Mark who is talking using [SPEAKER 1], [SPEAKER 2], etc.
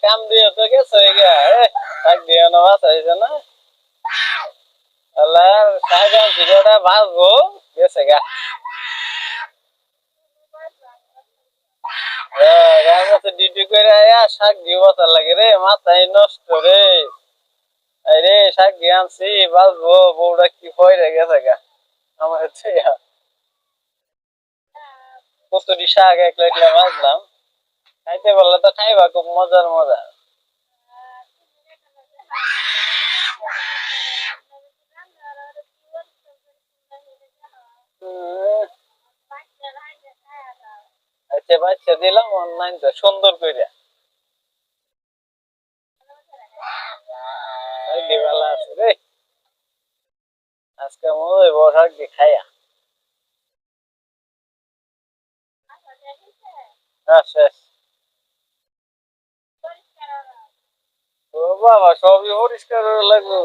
[SPEAKER 1] কাম দিয়ে তো গেছে গা শাক দিয়ে না বাঁচাইছে না আল্লাহ শাক আনছি কটা ভাজবো গেছে গা ডিউটি করে আয়া শাক দিয়ে বাঁচার লাগে রে মাথায় নষ্ট রে রে শাক দিয়ে আনছি বাঁচবো বউটা কি পয়রে গেছে গা আমার হচ্ছে কতটি শাক একলা একলা বাঁচলাম খাইতে পারলে তো খাইবা খুব মজার মজা আচ্ছা বাচ্চা দিলাম অনলাইন তো সুন্দর করে ভালো আছে রে আজকে মনে বসাক দিয়ে খাইয়া শেষ ও বাবা সবই পরিষ্কার লাগবে